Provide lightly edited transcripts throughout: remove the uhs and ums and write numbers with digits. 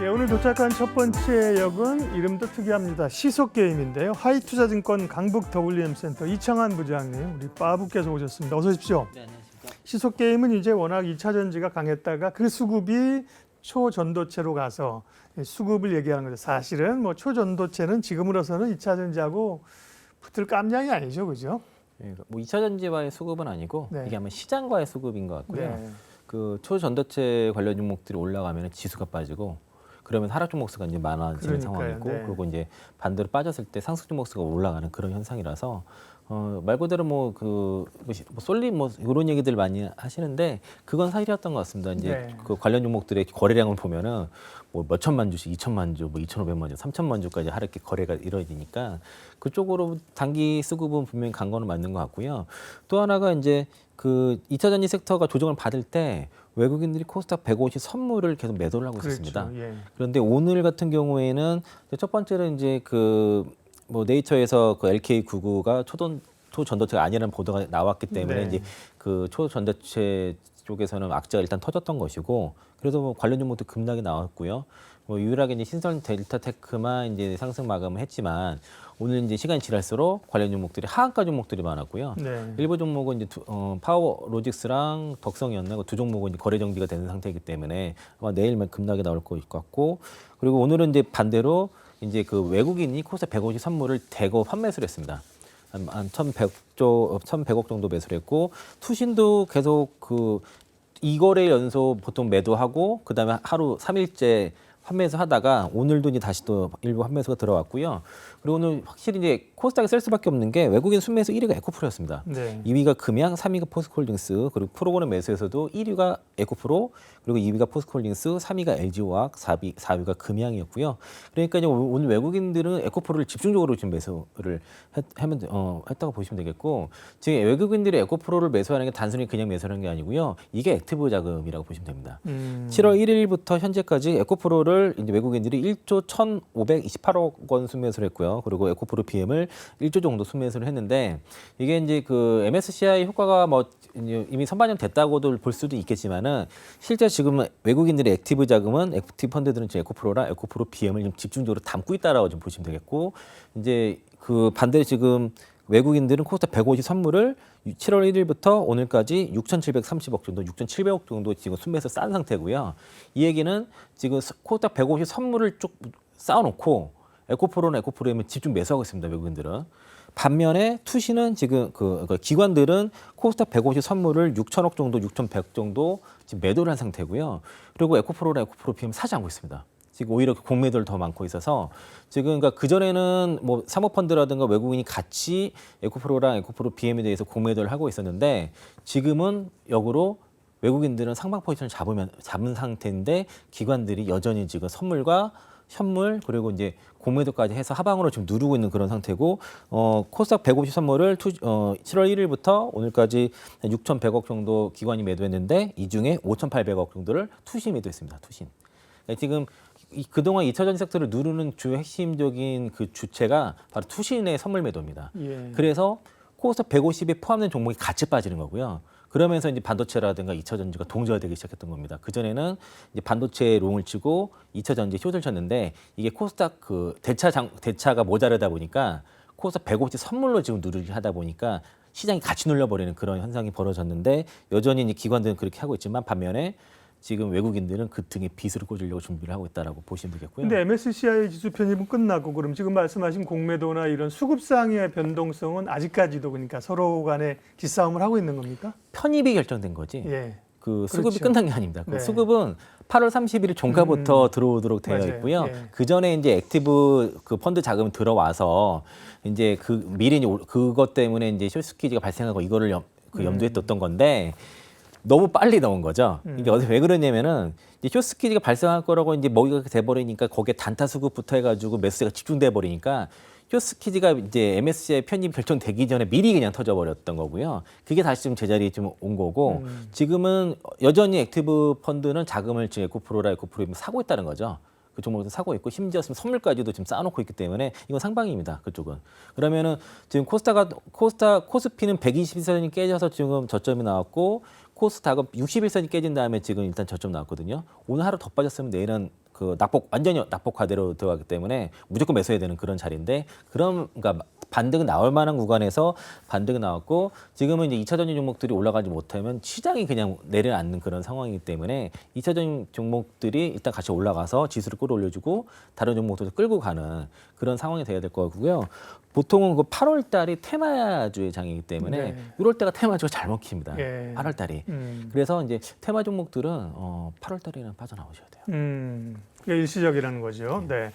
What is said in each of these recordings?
네, 오늘 도착한 첫 번째 역은 이름도 특이합니다. 시속게임인데요. 하이투자증권 강북 WM센터 이창환 부장님, 우리 빠부께서 오셨습니다. 어서 오십시오. 네, 안녕하십니까. 시속게임은 이제 워낙 2차 전지가 강했다가 그 수급이 초전도체로 가서 수급을 얘기하는 거죠. 사실은 뭐 초전도체는 지금으로서는 2차 전지하고 붙을 깜냥이 아니죠, 그죠? 예, 뭐 2차 전지와의 수급은 아니고 네. 이게 아마 시장과의 수급인 것 같고요. 네. 그 초전도체 관련 종목들이 올라가면 지수가 빠지고 그러면 하락 종목 수가 이제 많아지는 그러니까요. 상황이고 네. 그리고 이제 반대로 빠졌을 때 상승 종목 수가 올라가는 그런 현상이라서 말 그대로 뭐 솔리 뭐 이런 얘기들 많이 하시는데 그건 사실이었던 것 같습니다. 이제 네. 그 관련 종목들의 거래량을 보면은 뭐 몇 천만 주씩 2천만 주, 뭐 2,500만 주, 3천만 주까지 하락기 거래가 이루어지니까 그쪽으로 단기 수급은 분명히 간 거는 맞는 것 같고요. 또 하나가 이제 그 2차 전지 섹터가 조정을 받을 때 외국인들이 코스닥 150 선물을 계속 매도를 하고 있었습니다. 그렇죠. 예. 그런데 오늘 같은 경우에는 첫 번째는 이제 그 뭐 네이처에서 그 LK99가 초전도체가 아니라는 보도가 나왔기 때문에 네. 이제 그 초전도체 쪽에서는 악재가 일단 터졌던 것이고 그래서 뭐 관련 종목도 급락이 나왔고요. 뭐 유일하게 이제 신설 델타테크만 이제 상승 마감을 했지만 오늘 이제 시간이 지날수록 관련 종목들이 하한가 종목들이 많았고요. 네. 일부 종목은 이제 파워로직스랑 덕성이었나 그 두 종목은 이제 거래 정지가 되는 상태이기 때문에 아마 내일만 급락이 나올 것 같고 그리고 오늘은 이제 반대로 이제 그 외국인이 코스닥 150 선물을 대거 판매를 했습니다. 한 1,100억 정도 매수를 했고 투신도 계속 그 2거래 연속 보통 매도하고 그다음에 하루 3일째 환매해서 하다가 오늘도 이제 다시 또 일부 환매수가 들어왔고요. 그리고 오늘 확실히 이제 코스닥에 쓸 수밖에 없는 게 외국인 순매수 1위가 에코프로였습니다. 네. 2위가 금양, 3위가 포스코홀딩스, 그리고 프로그램 매수에서도 1위가 에코프로, 그리고 2위가 포스코홀딩스, 3위가 LG화학, 4위가 금양이었고요. 그러니까 이제 오늘 외국인들은 에코프로를 집중적으로 지금 매수를 했다고 보시면 되겠고, 지금 외국인들이 에코프로를 매수하는 게 단순히 그냥 매수하는 게 아니고요. 이게 액티브 자금이라고 보시면 됩니다. 7월 1일부터 현재까지 에코프로를 이제 외국인들이 1조 1,528억 원 순매수를 했고요. 그리고 에코프로 BM을 1조 정도 순매수를 했는데 이게 이제 그 MSCI 효과가 뭐 이미 선반영 됐다고도 볼 수도 있겠지만은 실제 지금 외국인들의 액티브 자금은 액티브 펀드들은 지금 에코프로랑 에코프로 BM을 좀 집중적으로 담고 있다라고 좀 보시면 되겠고 이제 그 반대로 지금 외국인들은 코스닥 150 선물을 7월 1일부터 오늘까지 6,730억 정도, 6,700억 정도 지금 순매수 싼 상태고요. 이 얘기는 지금 코스닥 150 선물을 쭉 쌓아놓고 에코프로나 에코프로에 집중 매수하고 있습니다. 외국인들은. 반면에 투시는 지금 그 기관들은 코스닥 150 선물을 6천억 정도, 6,100 정도 지금 매도를 한 상태고요. 그리고 에코프로나 에코프로 PM 사지 않고 있습니다. 지금 오히려 공매도를 더 많고 있어서 지금 그러니까 그전에는 뭐 사모펀드라든가 외국인이 같이 에코프로랑 에코프로 BM에 대해서 공매도를 하고 있었는데 지금은 역으로 외국인들은 상방 포지션을 잡은 상태인데 기관들이 여전히 지금 선물과 현물 그리고 이제 공매도까지 해서 하방으로 지금 누르고 있는 그런 상태고 코스닥 150 선물을 7월 1일부터 오늘까지 6,100억 정도 기관이 매도했는데 이 중에 5,800억 정도를 투신 매도했습니다. 투신. 지금 그동안 2차 전지 섹터를 누르는 주 핵심적인 그 주체가 바로 투신의 선물 매도입니다. 예. 그래서 코스닥 150에 포함된 종목이 같이 빠지는 거고요. 그러면서 이제 반도체라든가 2차 전지가 동조화되기 시작했던 겁니다. 그전에는 이제 반도체에 롱을 치고 2차 전지에 숏을 쳤는데 이게 코스닥 그 대차가 모자르다 보니까 코스닥 150 선물로 지금 누르기 하다 보니까 시장이 같이 눌려버리는 그런 현상이 벌어졌는데 여전히 이제 기관들은 그렇게 하고 있지만 반면에 지금 외국인들은 그 등에 빗을 꽂으려고 준비를 하고 있다라고 보시면 되겠고요. 근데 MSCI 지수 편입은 끝나고 그럼 지금 말씀하신 공매도나 이런 수급상의 변동성은 아직까지도 그러니까 서로 간에 기싸움을 하고 있는 겁니까? 편입이 결정된 거지. 예. 그 수급이 그렇죠. 끝난 게 아닙니다. 그 네. 수급은 8월 30일 종가부터 들어오도록 되어 맞아요. 있고요. 예. 그 전에 이제 액티브 그 펀드 자금이 들어와서 이제 그 미리 이제 그것 때문에 이제 숏스퀴즈가 발생하고 이거를 염두에 뒀던 건데 너무 빨리 나온 거죠. 이게 왜 그러냐면은 이제 숏스퀴즈가 발생할 거라고 이제 먹이가 돼버리니까 거기에 단타 수급부터 해가지고 매수세가 집중돼 버리니까 숏스퀴즈가 이제 MSCI 편입 결정되기 전에 미리 그냥 터져버렸던 거고요. 그게 다시 좀 제자리에 좀 온 거고 지금은 여전히 액티브 펀드는 자금을 지금 에코프로라 에코프로 사고 있다는 거죠. 그 종목에서 사고 있고 심지어 선물까지도 지금 쌓아놓고 있기 때문에 이건 상방입니다. 그쪽은. 그러면은 지금 코스피는 120선이 깨져서 지금 저점이 나왔고 코스닥은 61선이 깨진 다음에 지금 일단 저점 나왔거든요. 오늘 하루 더 빠졌으면 내일은 그 완전히 낙폭과대로 들어가기 때문에 무조건 매수해야 되는 그런 자리인데 그러니까 반등은 나올 만한 구간에서 반등은 나왔고 지금은 이제 2차 전지 종목들이 올라가지 못하면 시장이 그냥 내려앉는 그런 상황이기 때문에 2차 전지 종목들이 일단 같이 올라가서 지수를 끌어올려주고 다른 종목들도 끌고 가는 그런 상황이 돼야 될 것 같고요. 보통은 그 8월 달이 테마주의 장이기 때문에 네. 이럴 때가 테마주가 잘 먹힙니다. 예. 8월 달이. 그래서 이제 테마 종목들은 8월 달에는 빠져나오셔야 돼요. 그게 일시적이라는 거죠. 네.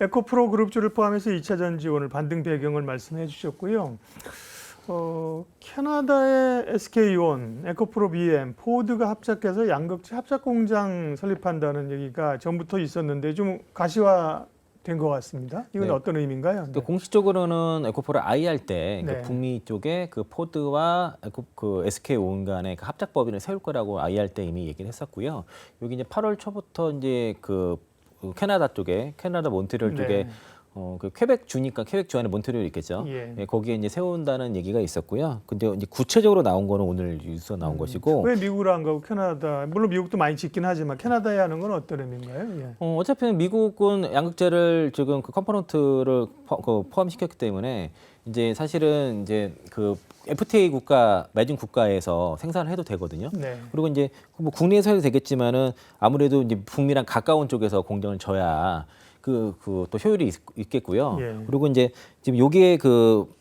에코프로 그룹주를 포함해서 2차 전지 오늘 반등 배경을 말씀해 주셨고요. 캐나다의 SK온, 에코프로 BM, 포드가 합작해서 양극재 합작 공장 설립한다는 얘기가 전부터 있었는데 좀 가시화된 것 같습니다. 이건 네. 어떤 의미인가요? 네. 공식적으로는 에코프로 아이할 때 네. 북미 쪽에 그 포드와 그 SK온 간의 그 합작 법인을 세울 거라고 아이할 때 이미 얘기를 했었고요. 여기 이제 8월 초부터 이제 그 캐나다 쪽에 캐나다 몬트리올 쪽에 네. 그 퀘벡주니까 퀘벡주 안에 몬트리올 있겠죠. 예. 예, 거기에 이제 세운다는 얘기가 있었고요. 근데 이제 구체적으로 나온 거는 오늘 뉴스가 나온 것이고. 왜 미국으로 안 가고 캐나다? 물론 미국도 많이 짓긴 하지만 캐나다에 하는 건 어떤 의미인가요? 예. 어차피 미국은 양극재를 지금 그 컴포넌트를 포함시켰기 때문에 이제 사실은 이제 그 FTA 국가 매진 국가에서 생산을 해도 되거든요. 네. 그리고 이제 뭐 국내에서 해도 되겠지만은 아무래도 이제 북미랑 가까운 쪽에서 공정을 져야 또 효율이 있겠고요. 예. 그리고 이제 지금 여기에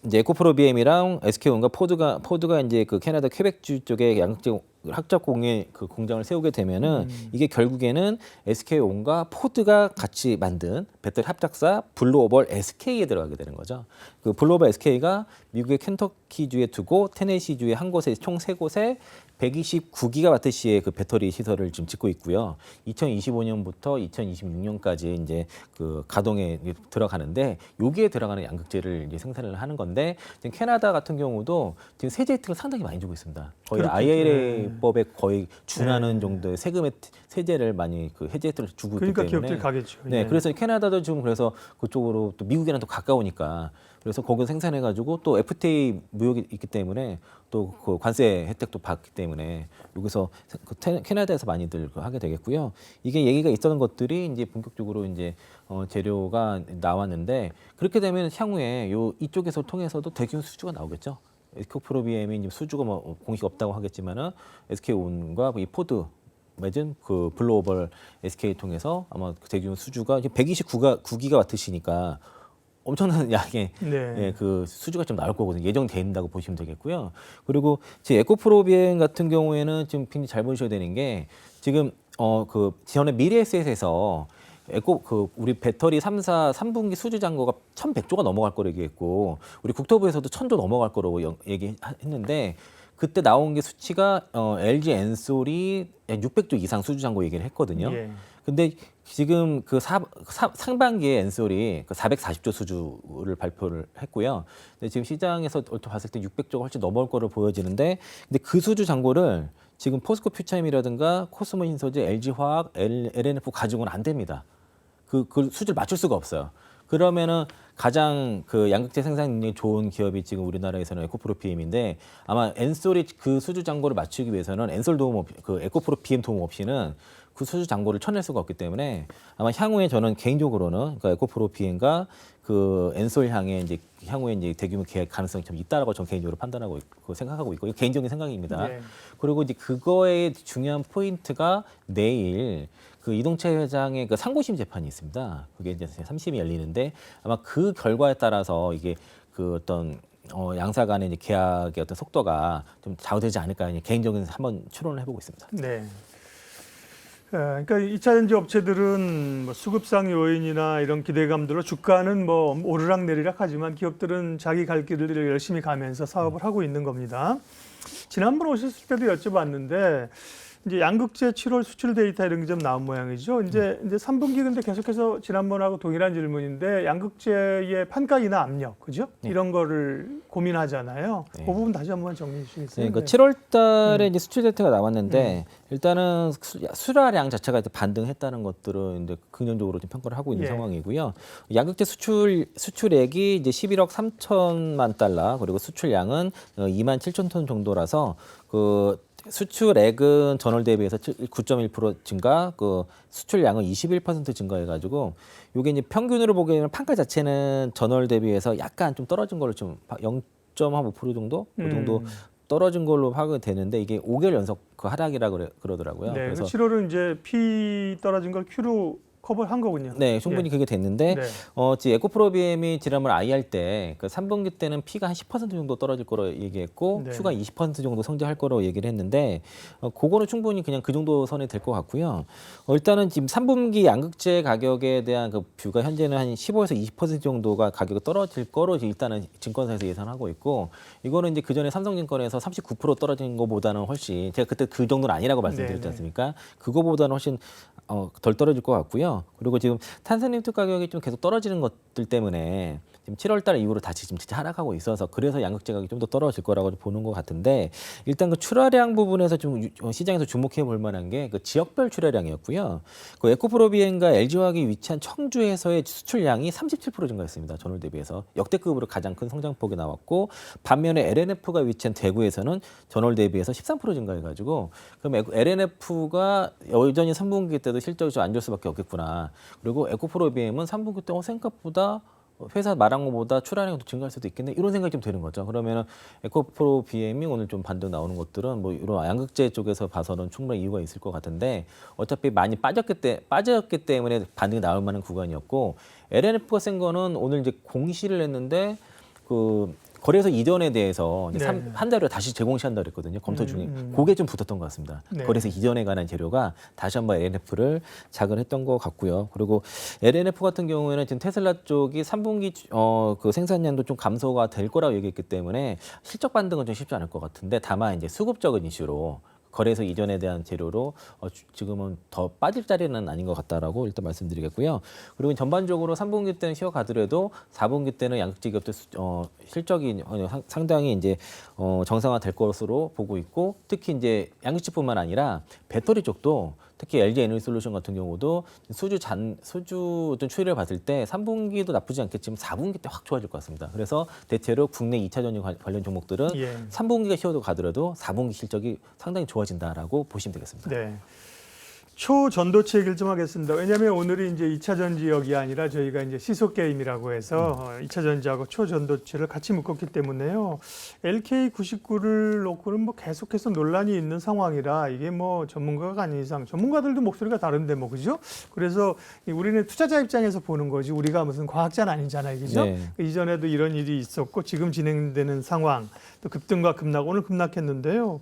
이제 에코프로 BM이랑 SK온과 포드가 이제 그 캐나다 퀘벡주 쪽에 양극재 합작 그 공장을 세우게 되면은 이게 결국에는 SK온과 포드가 같이 만든 배터리 합작사 블루오벌 SK에 들어가게 되는 거죠. 그 블루오벌 SK가 미국의 켄터키주에 두고 테네시주의 한 곳에 총 세 곳에 129기가와트시의 그 배터리 시설을 지금 짓고 있고요. 2025년부터 2026년까지 이제 그 가동에 들어가는데 여기에 들어가는 양극재를 이제 생산을 하는 건데 지금 캐나다 같은 경우도 지금 세제 혜택을 상당히 많이 주고 있습니다. 거의 그렇겠죠. IRA법에 거의 준하는 정도의 세금의 세제를 많이 그 해제 혜택을 주고 그러니까 있기 때문에 기업들이 가겠죠. 네, 예. 그래서 캐나다도 지금 그래서 그쪽으로 또 미국이랑 또 가까우니까 그래서 거기서 생산해가지고 또 FTA 무역이 있기 때문에 또 그 관세 혜택도 받기 때문에 여기서 캐나다에서 많이들 하게 되겠고요. 이게 얘기가 있었던 것들이 이제 본격적으로 이제 재료가 나왔는데 그렇게 되면 향후에 이쪽에서 통해서도 대규모 수주가 나오겠죠. 에코프로 BM이 이제 수주가 뭐 공식 없다고 하겠지만은 SK온과 이 포드 맺은 그 블루오벌 SK 통해서 아마 대규모 수주가 129기가와트시니까 엄청난 양의 네. 예, 그 수주가 좀 나올 거거든요. 예정돼 있다고 보시면 되겠고요. 그리고 제 에코프로 BM 같은 경우에는 지금 굉장히 잘 보셔야 되는 게 지금 그 전에 미래에셋에서 우리 배터리 3분기 수주 잔고가 1,100조가 넘어갈 거라고 얘기했고 우리 국토부에서도 1,000조 넘어갈 거라고 얘기했는데 그때 나온 게 수치가 LG 엔솔이 600조 이상 수주 잔고 얘기를 했거든요. 예. 근데 지금 그 상반기에 엔솔이 그 440조 수주를 발표를 했고요. 근데 지금 시장에서 봤을 때 600조가 훨씬 넘어올 거로 보여지는데 근데 그 수주 잔고를 지금 포스코 퓨처엠이라든가 코스모 신소재, LG화학, LNF 가지고는 안 됩니다. 그 수주를 맞출 수가 없어요. 그러면은 가장 그 양극재 생산 능력이 좋은 기업이 지금 우리나라에서는 에코프로 BM인데 아마 엔솔이 그 수주 잔고를 맞추기 위해서는 엔솔 도움 없이 그 에코프로 BM 도움 없이는 그 수주 잔고를 쳐낼 수가 없기 때문에 아마 향후에 저는 개인적으로는 그러니까 에코프로 BM과 그 엔솔 향후에 이제 대규모 계약 가능성이 좀 있다라고 저는 개인적으로 판단하고 있고 생각하고 있고 개인적인 생각입니다. 예. 그리고 이제 그거의 중요한 포인트가 내일 그 이동채 회장의 그 상고심 재판이 있습니다. 그게 이제 3심이 열리는데 아마 그 결과에 따라서 이게 그 어떤 양사 간의 이제 계약의 어떤 속도가 좀 좌우되지 않을까 개인적인 한번 추론을 해보고 있습니다. 네. 그러니까 2차 전지 업체들은 뭐 수급상 요인이나 이런 기대감들로 주가는 뭐 오르락 내리락 하지만 기업들은 자기 갈 길을 열심히 가면서 사업을 하고 있는 겁니다. 지난번 오셨을 때도 여쭤봤는데 이제 양극재 7월 수출 데이터 이런 게 좀 나온 모양이죠. 이제 3분기 근데 계속해서 지난번하고 동일한 질문인데 양극재의 판가 인하 압력, 그죠? 네. 이런 거를 고민하잖아요. 네. 그 부분 다시 한번 정리해 주시겠어요? 네, 그러니까 7월 달에 이제 수출 데이터가 나왔는데 일단은 수라량 자체가 이제 반등했다는 것들은 이제 긍정적으로 좀 평가를 하고 있는 예. 상황이고요. 양극재 수출액이 이제 11억 3천만 달러 그리고 수출량은 2만 7천 톤 정도라서 그 수출액은 전월 대비해서 9.1% 증가, 그 수출량은 21% 증가해가지고 이게 이제 평균으로 보게 되면 판가 자체는 전월 대비해서 약간 좀 떨어진 걸로 좀 0.5% 정도 그 정도 떨어진 걸로 파악이 되는데 이게 5개월 연속 그 하락이라 그러더라고요. 네, 그래서 7월은 이제 P 떨어진 걸 Q로 커버한 거군요. 네, 충분히 그게 됐는데 네. 지금 에코프로 BM이 지난번 IR 때 그 3분기 때는 P가 한 10% 정도 떨어질 거로 얘기했고 네. Q가 20% 정도 성장할 거로 얘기를 했는데 그거는 충분히 그냥 그 정도 선이 될 것 같고요. 일단은 지금 3분기 양극재 가격에 대한 그 뷰가 현재는 한 15에서 20% 정도가 가격이 떨어질 거로 일단은 증권사에서 예상하고 있고 이거는 이제 그 전에 삼성증권에서 39% 떨어진 것보다는 훨씬 제가 그때 그 정도는 아니라고 말씀드렸지 네, 네. 않습니까? 그거보다는 훨씬 덜 떨어질 것 같고요. 그리고 지금 탄산음료 가격이 좀 계속 떨어지는 것들 때문에 지금 7월달 이후로 다시 지금 진짜 하락하고 있어서 그래서 양극재 가격이 좀 더 떨어질 거라고 보는 것 같은데 일단 그 출하량 부분에서 좀 시장에서 주목해 볼 만한 게 그 지역별 출하량이었고요. 그 에코프로비엔과 LG화학이 위치한 청주에서의 수출량이 37% 증가했습니다. 전월 대비해서 역대급으로 가장 큰 성장폭이 나왔고 반면에 LNF가 위치한 대구에서는 전월 대비해서 13% 증가해가지고 그럼 LNF가 여전히 3분기 때도 실적이 좀 안 좋을 수밖에 없겠구나. 그리고 에코프로비엠은 3분기 때 생각보다 회사 말한 것보다 출하량이 더 증가할 수도 있겠네 이런 생각이 좀 드는 거죠. 그러면은 에코프로 BM이 오늘 좀 반등 나오는 것들은 뭐 이런 양극재 쪽에서 봐서는 충분히 이유가 있을 것 같은데 어차피 많이 빠졌기 때문에 반등이 나올 만한 구간이었고 LNF가 센 거는 오늘 이제 공시를 했는데 그 거래소 이전에 대해서 이제 네. 한 달에 다시 재공시한다 그랬거든요. 검토 중에. 그게 좀 붙었던 것 같습니다. 네. 거래소 이전에 관한 재료가 다시 한번 LNF를 작을 했던 것 같고요. 그리고 LNF 같은 경우에는 지금 테슬라 쪽이 3분기 그 생산량도 좀 감소가 될 거라고 얘기했기 때문에 실적 반등은 좀 쉽지 않을 것 같은데 다만 이제 수급적인 이슈로 거래소 이전에 대한 재료로 지금은 더 빠질 자리는 아닌 것 같다라고 일단 말씀드리겠고요. 그리고 전반적으로 3분기 때는 쉬어가더라도 4분기 때는 양극재 기업들 실적이 상당히 이제 정상화될 것으로 보고 있고 특히 이제 양극재뿐만 아니라 배터리 쪽도 특히 LG 에너지솔루션 같은 경우도 수주 어떤 추이를 봤을 때 3분기도 나쁘지 않겠지만 4분기 때 확 좋아질 것 같습니다. 그래서 대체로 국내 2차 전지 관련 종목들은 예. 3분기가 쉬어도 가더라도 4분기 실적이 상당히 좋아진다라고 보시면 되겠습니다. 네. 초전도체 얘기를 좀 하겠습니다. 왜냐하면 오늘이 이제 2차 전지역이 아니라 저희가 이제 시속 게임이라고 해서 2차 전지하고 초전도체를 같이 묶었기 때문에요. LK99를 놓고는 뭐 계속해서 논란이 있는 상황이라 이게 뭐 전문가가 아닌 이상 전문가들도 목소리가 다른데 뭐 그죠? 그래서 우리는 투자자 입장에서 보는 거지 우리가 무슨 과학자는 아니잖아요, 그죠? 네. 이전에도 이런 일이 있었고 지금 진행되는 상황 또 급등과 급락 오늘 급락했는데요.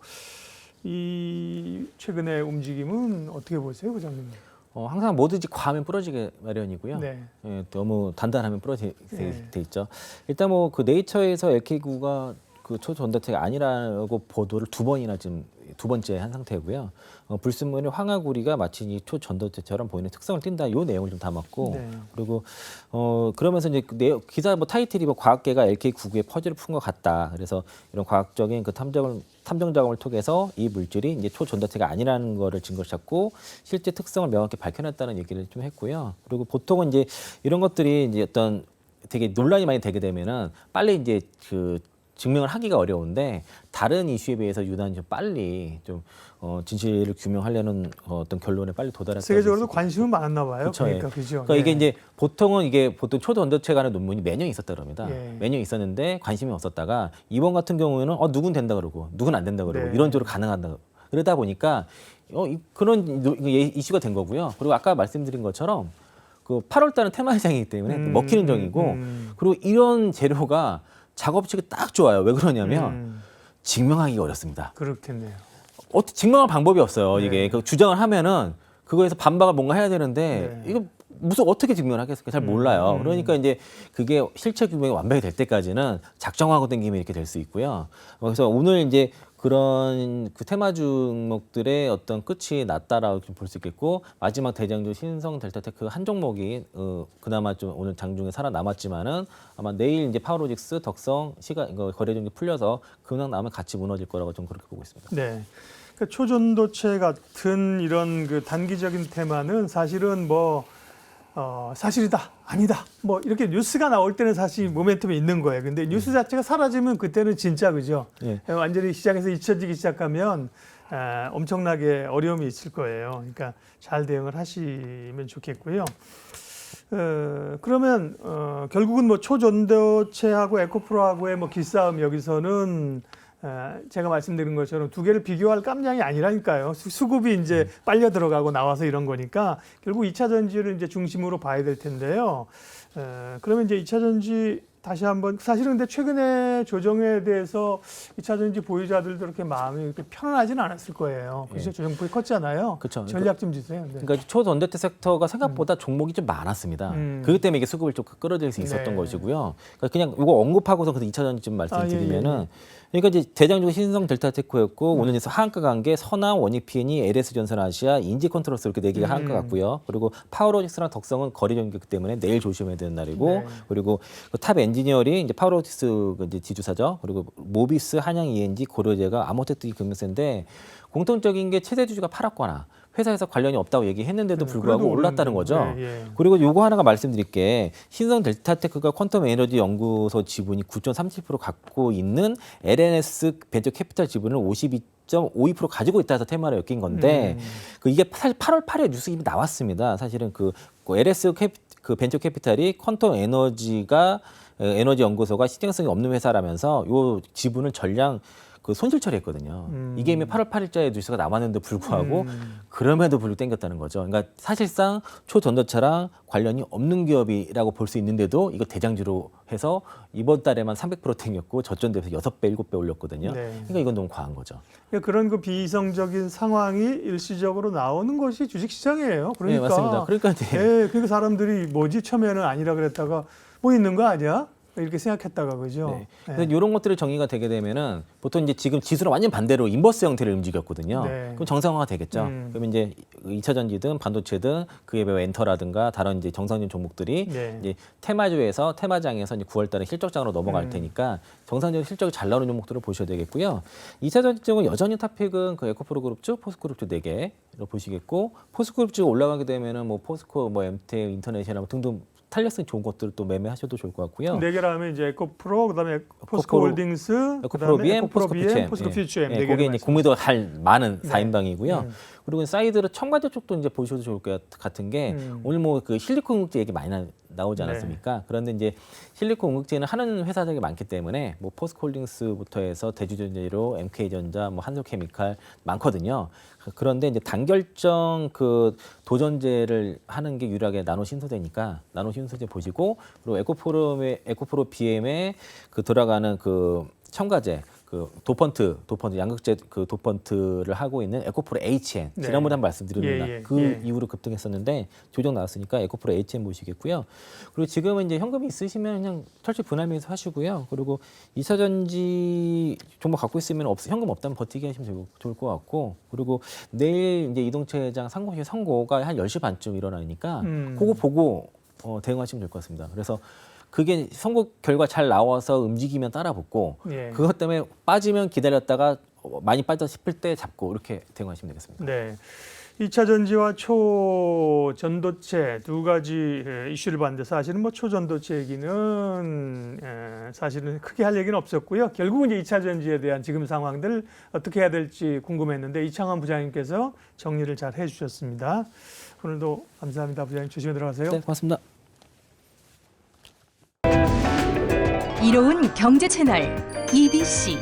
이 최근의 움직임은 어떻게 보세요, 부장님? 항상 뭐든지 과하면 부러지게 마련이고요. 네. 예, 너무 단단하면 부러지게 네. 돼 있죠. 일단 뭐 그 네이처에서 LK9가 그 초전도체가 아니라고 보도를 두 번째 한 상태고요. 불순물의 황화구리가 마치 이 초전도체처럼 보이는 특성을 띈다. 이 내용을 좀 담았고 네. 그리고 그러면서 이제 기사 뭐 타이틀이 뭐 과학계가 LK99에 퍼즐을 푼 것 같다. 그래서 이런 과학적인 그 탐정 작업을 통해서 이 물질이 이제 초전도체가 아니라는 거를 증거를 찾고 실제 특성을 명확히 밝혀냈다는 얘기를 좀 했고요. 그리고 보통은 이제 이런 것들이 이제 어떤 되게 논란이 많이 되게 되면은 빨리 이제 그 증명을 하기가 어려운데 다른 이슈에 비해서 유난히 좀 빨리 좀 진실을 규명하려는 어떤 결론에 빨리 도달할 세계적으로도 관심은 많았나 봐요. 그쵸, 그러니까 예. 그죠. 그러니까 이게 네. 이제 보통 초전도체 관한 논문이 매년 있었다 그럽니다. 예. 매년 있었는데 관심이 없었다가 이번 같은 경우에는 누군 된다 그러고 누군 안 된다 그러고 네. 이런 쪽으로 가능한다 그러다 보니까 그런 이슈가 된 거고요. 그리고 아까 말씀드린 것처럼 그 8월 달은 테마시장이기 때문에 먹히는 정이고 그리고 이런 재료가 작업치기 딱 좋아요. 왜 그러냐면 증명하기가 어렵습니다. 그렇겠네요. 증명할 방법이 없어요. 네. 이게 그 주장을 하면은 그거에서 반박을 뭔가 해야 되는데 네. 이거 무슨 어떻게 증명을 하겠습니까? 잘 몰라요. 그러니까 이제 그게 실체 규명이 완벽히 될 때까지는 작정하고 땡기면 이렇게 될 수 있고요. 그래서 오늘 이제 그런 그 테마 종목들의 어떤 끝이 났다라고 볼 수 있겠고 마지막 대장주 신성 델타테크 한 종목이 그나마 좀 오늘 장중에 살아남았지만은 아마 내일 이제 파워로직스 덕성 거래 종기 풀려서 그냥 나오면 같이 무너질 거라고 좀 그렇게 보고 있습니다. 네. 그러니까 초전도체 같은 이런 그 단기적인 테마는 사실은 뭐 사실이다, 아니다, 뭐 이렇게 뉴스가 나올 때는 사실 모멘텀이 있는 거예요. 근데 뉴스 자체가 사라지면 그때는 진짜 그죠. 예. 완전히 시장에서 잊혀지기 시작하면 엄청나게 어려움이 있을 거예요. 그러니까 잘 대응을 하시면 좋겠고요. 그러면 결국은 뭐 초전도체하고 에코프로하고의 뭐 기싸움 여기서는 제가 말씀드린 것처럼 두 개를 비교할 깜냥이 아니라니까요. 수급이 이제 빨려 들어가고 나와서 이런 거니까 결국 2차 전지를 이제 중심으로 봐야 될 텐데요. 그러면 이제 2차 전지 다시 한번 사실은 근데 최근에 조정에 대해서 2차 전지 보유자들도 그렇게 마음이 그렇게 편안하지는 않았을 거예요. 그래서 조정폭이 컸잖아요. 그렇죠. 전략 좀 주세요. 네. 그러니까 초전도체 섹터가 생각보다 종목이 좀 많았습니다. 그것 때문에 이게 수급을 좀 끌어들일 수 있었던 네. 것이고요. 그러니까 그냥 이거 언급하고서 그 2차 전지 좀 말씀드리면은 예. 그러니까 이제 대장주가 신성 델타테크였고 오늘 이제 하한가 간 게 선화, 원익PN이, LS전선 아시아, 인지컨트롤스 이렇게 네 개가 하한가 갔고요. 그리고 파워로직스랑 덕성은 거래 전격 때문에 내일 조심해야 되는 날이고 네. 그리고 탑 엔지니어링 이제 파워로직스 이제 지주사죠. 그리고 모비스, 한양 ENG, 고려제가 아모테크 금융세인데 공통적인 게 최대 주주가 팔았거나 회사에서 관련이 없다고 얘기했는데도 불구하고 그래도 올랐다는 오르는 거죠. 예, 예. 그리고 요거 하나가 말씀드릴 게 신성 델타테크가 퀀텀 에너지 연구소 지분이 9.37% 갖고 있는 LNS 벤처 캐피탈 지분을 52.52% 가지고 있다 해서 테마를 엮인 건데 이게 사실 8월 8일 뉴스 이미 나왔습니다. 사실은 그 LS 그 벤처 캐피탈이 퀀텀 에너지가 에너지 연구소가 실효성이 없는 회사라면서 요 지분을 전량 그 손실 처리했거든요. 이게 이미 8월 8일자에 뉴스가 나왔는데 불구하고 그럼에도 불구하고 땡겼다는 거죠. 그러니까 사실상 초전도체랑 관련이 없는 기업이라고 볼 수 있는데도 이거 대장주로 해서 이번 달에만 300% 땡겼고 저점대에서 6배, 7배 올렸거든요. 네. 그러니까 이건 너무 과한 거죠. 그러니까 그런 그 비이성적인 상황이 일시적으로 나오는 것이 주식시장이에요. 그러니까, 네, 맞습니다. 그러니까 이제 예, 그러니까 사람들이 뭐지 처음에는 아니라 그랬다가 뭐 있는 거 아니야? 이렇게 생각했다가 그죠. 네. 그래서 이런 것들이 정리가 되게 되면은 보통 이제 지금 지수는 완전 반대로 인버스 형태를 움직였거든요. 네. 그럼 정상화가 되겠죠. 그러면 이제 2차 전지든 반도체든 그에 비해 엔터라든가 다른 이제 정상적인 종목들이 네. 이제 테마주에서 테마장에서 이제 9월달에 실적장으로 넘어갈 테니까 정상적인 실적이 잘 나오는 종목들을 보셔야 되겠고요. 2차 전지 쪽은 여전히 탑픽은 그 에코프로 그룹주, 포스코그룹주 4개로 보시겠고 포스코그룹주가 올라가게 되면은 뭐 포스코, 뭐 MT, 인터넷이나 등등 탄력성이 좋은 것들을 또 매매하셔도 좋을 것 같고요. 네 개라 하면 이제 에코프로, 그다음에 포스코홀딩스, 에코프로 BM, 에코프로 포스코 BM, 퓨처엠. 포스코 퓨처엠. 네 그게 개를 이제 국민도 할 많은 네. 4인방이고요. 그리고 사이드로 첨가제 쪽도 이제 보셔도 좋을 것 같은 게 오늘 뭐 그 실리콘 응급제 얘기 많이 나오지 않았습니까? 그런데 이제 실리콘 응급제는 하는 회사들이 많기 때문에 뭐 포스코홀딩스부터 해서 대주전자로 MK전자, 뭐 한솔케미칼 많거든요. 그런데 이제 단결정 그 도전제를 하는 게 유일하게 나노 신소재니까 나노 신소재 보시고 그리고 에코프로 BM에 그 들어가는 그 첨가제 그 도펀트 양극재 그 도펀트를 하고 있는 에코프로 HN 네. 지난번에 한번 말씀드렸는데 예, 예, 그 예. 이후로 급등했었는데 조정 나왔으니까 에코프로 HN 보시겠고요. 그리고 지금은 이제 현금이 있으시면 그냥 철저히 분할매수 하시고요. 그리고 2차 전지 종목 갖고 있으면 현금 없다면 버티기 하시면 좋을 것 같고 그리고 내일 이제 이동체장 상공시 선고가 한 10시 반쯤 일어나니까 그거 보고 대응하시면 될 것 같습니다. 그래서 그게 선거 결과 잘 나와서 움직이면 따라 붙고 예. 그것 때문에 빠지면 기다렸다가 많이 빠져 싶을 때 잡고 이렇게 대응하시면 되겠습니다. 네. 2차 전지와 초전도체 두 가지 이슈를 봤는데 사실은 뭐 초전도체 얘기는 사실은 크게 할 얘기는 없었고요. 결국은 이제 2차 전지에 대한 지금 상황들 어떻게 해야 될지 궁금했는데 이창환 부장님께서 정리를 잘 해주셨습니다. 오늘도 감사합니다. 부장님 조심히 들어가세요. 네, 고맙습니다. 이로운 경제 채널 EBC